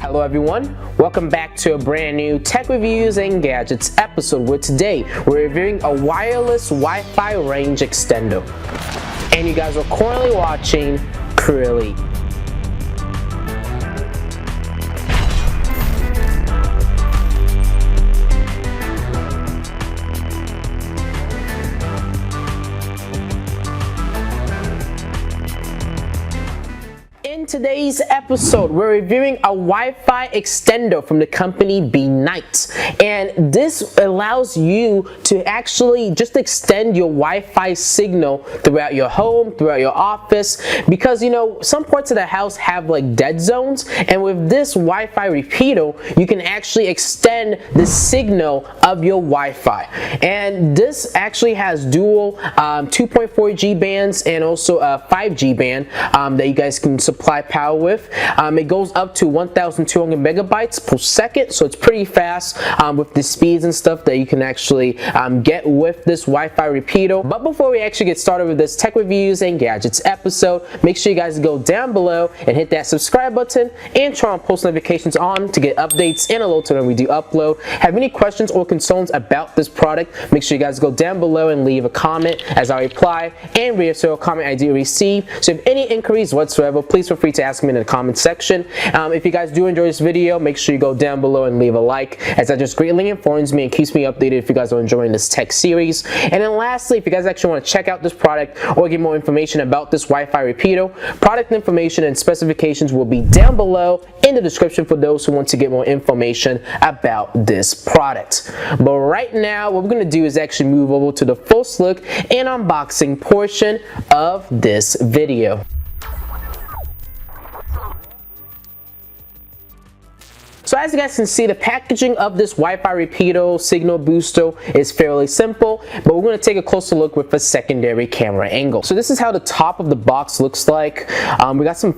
Hello everyone, welcome back to a brand new Tech Reviews and Gadgets episode where today we're reviewing a wireless Wi-Fi range extender. And you guys are currently watching CrewElite. In today's episode, we're reviewing a Wi-Fi extender from the company Beenate, and this allows you to actually just extend your Wi-Fi signal throughout your home, throughout your office, because you know some parts of the house have like dead zones, and with this Wi-Fi repeater, you can actually extend the signal of your Wi-Fi. And this actually has dual 2.4G bands and also a 5G band that you guys can supply power with. It goes up to 1,200 megabytes per second, so it's pretty fast with the speeds and stuff that you can actually get with this Wi-Fi repeater. But before we actually get started with this Tech Reviews and Gadgets episode, make sure you guys go down below and hit that subscribe button and turn on post notifications on to get updates and alerts when we do upload. Have any questions or concerns about this product, make sure you guys go down below and leave a comment as I reply and reassure a comment I do receive. So if any inquiries whatsoever, please feel free to ask me in the comment section. If you guys do enjoy this video, make sure you go down below and leave a like, as that just greatly informs me and keeps me updated if you guys are enjoying this tech series. And then lastly, if you guys actually want to check out this product or get more information about this Wi-Fi repeater, product information and specifications will be down below in the description for those who want to get more information about this product. But right now, what we're going to do is actually move over to the first look and unboxing portion of this video. So as you guys can see, the packaging of this Wi-Fi repeater signal booster is fairly simple, but we're going to take a closer look with a secondary camera angle. So this is how the top of the box looks like. We got some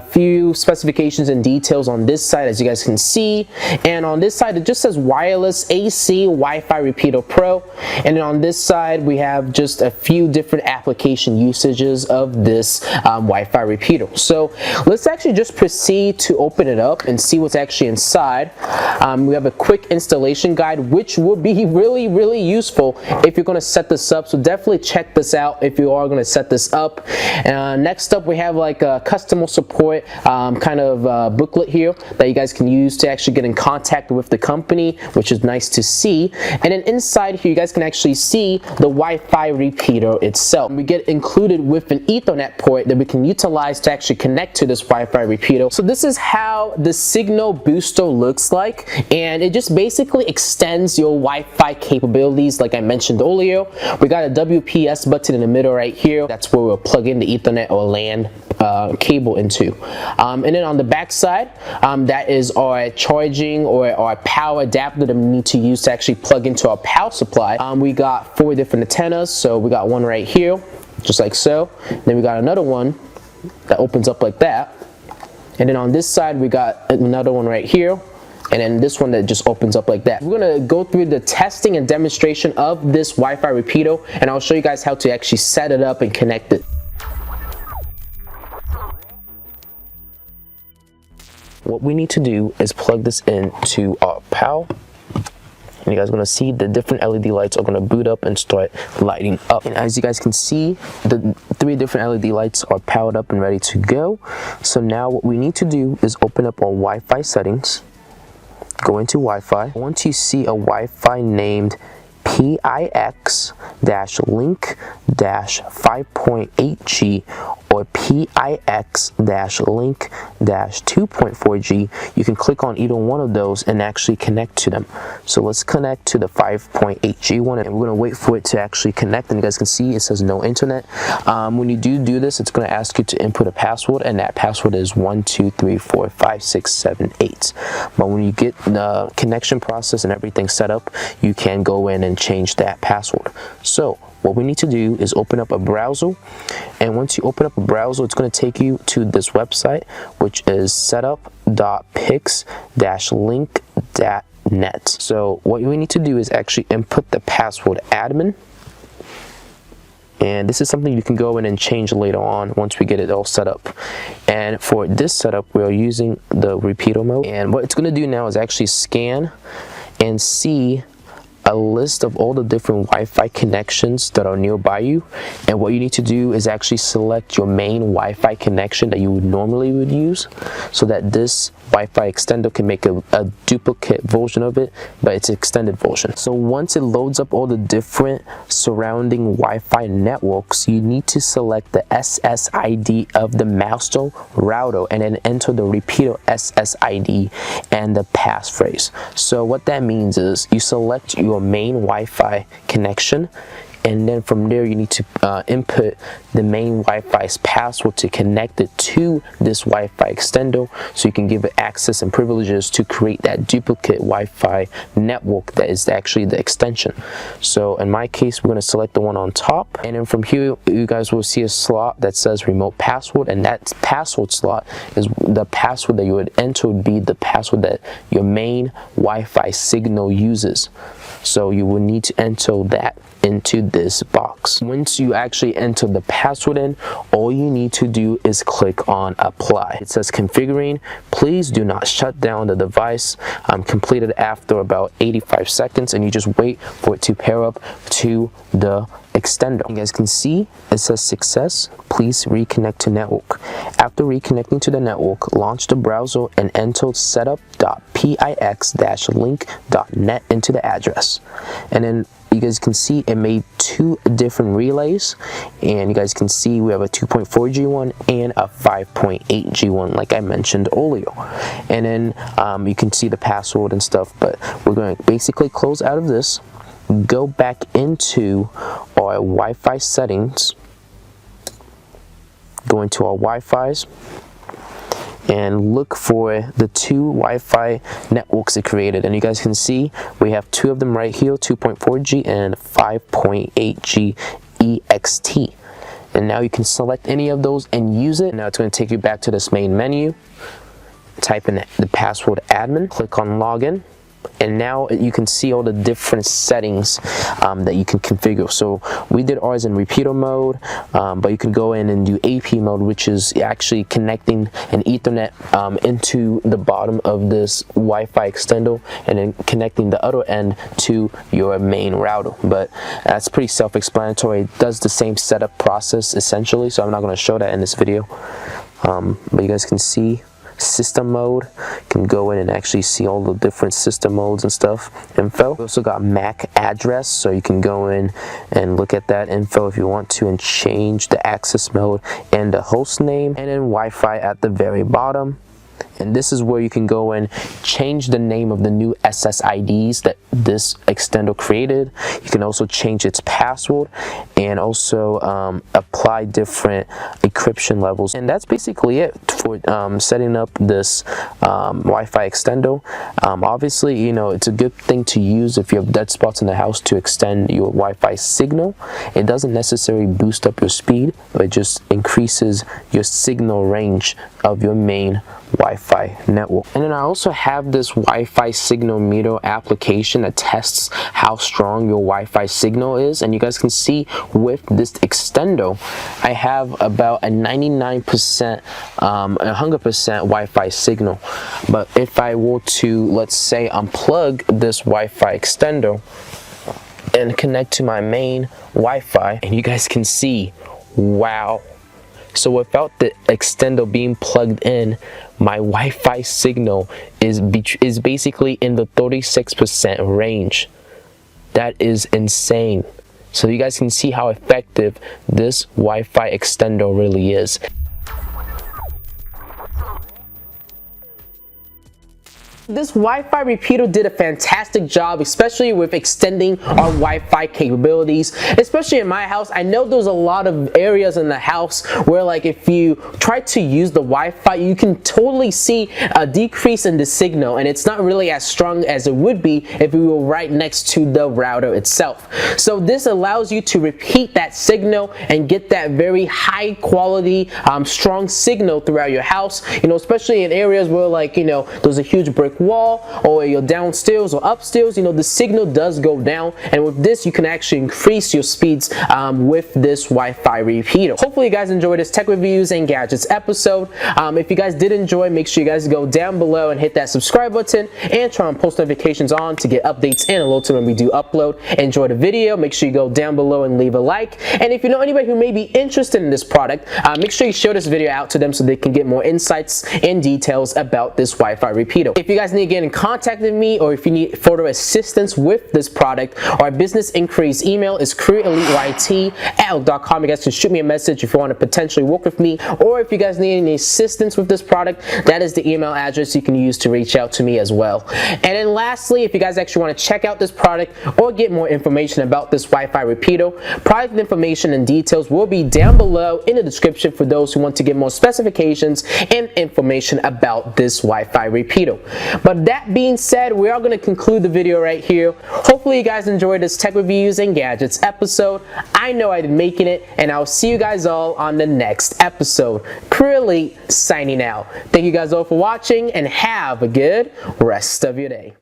few specifications and details on this side, as you guys can see, and on this side it just says wireless AC Wi-Fi repeater Pro, and then on this side we have just a few different application usages of this Wi-Fi repeater. So let's actually just proceed to open it up and see what's actually inside. We have a quick installation guide, which will be really useful if you're going to set this up, so definitely check this out if you are going to set this up. Next up, we have like a customer support kind of booklet here that you guys can use to actually get in contact with the company, which is nice to see. And then inside here you guys can actually see the Wi-Fi repeater itself. We get included with an Ethernet port that we can utilize to actually connect to this Wi-Fi repeater. So this is how the signal booster looks like, and it just basically extends your Wi-Fi capabilities like I mentioned earlier. We got a WPS button in the middle right here. That's where we'll plug in the Ethernet or LAN cable into. And then on the back side, that is our charging or our power adapter that we need to use to actually plug into our power supply. We got 4 different antennas, so we got one right here, just like so. Then we got another one that opens up like that. And then on this side we got another one right here, and then this one that just opens up like that. We're going to go through the testing and demonstration of this Wi-Fi repeater, and I'll show you guys how to actually set it up and connect it. What we need to do is plug this into our power. And you guys are going to see the different LED lights are going to boot up and start lighting up. And as you guys can see, the 3 different LED lights are powered up and ready to go. So now what we need to do is open up our Wi-Fi settings, go into Wi-Fi. Once you see a Wi-Fi named PIX-Link-5.8G or PIX-Link-2.4G, you can click on either one of those and actually connect to them. So let's connect to the 5.8G one, and we're going to wait for it to actually connect. And you guys can see it says no internet. When you do this, it's going to ask you to input a password, and that password is 1234567 But when you get the connection process and everything set up, you can go in and change that password. So what we need to do is open up a browser, and once you open up a browser, it's going to take you to this website, which is setup.pix-link.net. So what we need to do is actually input the password admin, And this is something you can go in and change later on once we get it all set up. And for this setup, we're using the repeater mode. And what it's going to do now is actually scan and see a list of all the different Wi-Fi connections that are nearby you. And what you need to do is actually select your main Wi-Fi connection that you would normally use, so that this Wi-Fi extender can make a duplicate version of it, but it's an extended version. So once it loads up all the different surrounding Wi-Fi networks, you need to select the SSID of the master router and then enter the repeater SSID and the passphrase. So what that means is you select your main Wi-Fi connection, and then from there you need to input the main Wi-Fi's password to connect it to this Wi-Fi extender, so you can give it access and privileges to create that duplicate Wi-Fi network that is actually the extension. So in my case, we're going to select the one on top, and then from here you guys will see a slot that says remote password, and that password slot is the password that you would enter would be the password that your main Wi-Fi signal uses. So you will need to enter that into this box. Once you actually enter the password in, all you need to do is click on apply. It says configuring. Please do not shut down the device. Completed after about 85 seconds, and you just wait for it to pair up to the extender. You guys can see it says success. Please reconnect to network. After reconnecting to the network, launch the browser and enter setup.pix-link.net into the address. And then you guys can see it made two different relays, and you guys can see we have a 2.4G one and a 5.8G one, like I mentioned earlier. And then you can see the password and stuff, but we're going to basically close out of this, go back into our Wi-Fi settings, go into our Wi-Fi's, and look for the two Wi-Fi networks it created. And you guys can see we have two of them right here, 2.4G and 5.8G EXT. And now you can select any of those and use it. Now it's going to take you back to this main menu. Type in the password admin, click on login. And now you can see all the different settings that you can configure. So we did ours in repeater mode, but you can go in and do AP mode, which is actually connecting an Ethernet into the bottom of this Wi-Fi extender and then connecting the other end to your main router. But that's pretty self-explanatory. It does the same setup process essentially, so I'm not going to show that in this video. But you guys can see system mode. You can go in and actually see all the different system modes and stuff, info. We also got MAC address, so you can go in and look at that info if you want to and change the access mode and the host name, and then Wi-Fi at the very bottom. And this is where you can go and change the name of the new SSIDs that this extender created. You can also change its password and also apply different encryption levels. And that's basically it for setting up this Wi-Fi extender. Obviously, you know, it's a good thing to use if you have dead spots in the house to extend your Wi-Fi signal. It doesn't necessarily boost up your speed, but it just increases your signal range of your main Wi-Fi network. And then I also have this Wi-Fi signal meter application that tests how strong your Wi-Fi signal is, and you guys can see with this extender I have about a 99% 100% Wi-Fi signal. But if I were to, let's say, unplug this Wi-Fi extender and connect to my main Wi-Fi, and you guys can see, wow. So without the extender being plugged in, my Wi-Fi signal is basically in the 36% range. That is insane. So you guys can see how effective this Wi-Fi extender really is. This Wi-Fi repeater did a fantastic job, especially with extending our Wi-Fi capabilities. Especially in my house, I know there's a lot of areas in the house where, like, if you try to use the Wi-Fi, you can totally see a decrease in the signal, and it's not really as strong as it would be if we were right next to the router itself. So this allows you to repeat that signal and get that very high quality, strong signal throughout your house. You know, especially in areas where, like, you know, there's a huge brick brick wall or you're downstairs or upstairs, the signal does go down, and with this you can actually increase your speeds with this Wi-Fi repeater. Hopefully you guys enjoyed this tech reviews and gadgets episode. If you guys did enjoy, make sure you guys go down below and hit that subscribe button and turn on post notifications on to get updates and alerts when we do upload. Enjoy the video, make sure you go down below and leave a like, and if you know anybody who may be interested in this product, make sure you share this video out to them so they can get more insights and details about this Wi-Fi repeater. If you guys need to get in contact with me, or if you need further assistance with this product, our business inquiries email is CrewElite@outlook.com. You guys can shoot me a message if you want to potentially work with me, or if you guys need any assistance with this product, that is the email address you can use to reach out to me as well. And then lastly, if you guys actually want to check out this product or get more information about this Wi-Fi repeater, product information and details will be down below in the description for those who want to get more specifications and information about this Wi-Fi repeater. But that being said, we are going to conclude the video right here. Hopefully you guys enjoyed this tech reviews and gadgets episode. I know I've been making it, and I'll see you guys all on the next episode. CrewElite signing out. Thank you guys all for watching, and have a good rest of your day.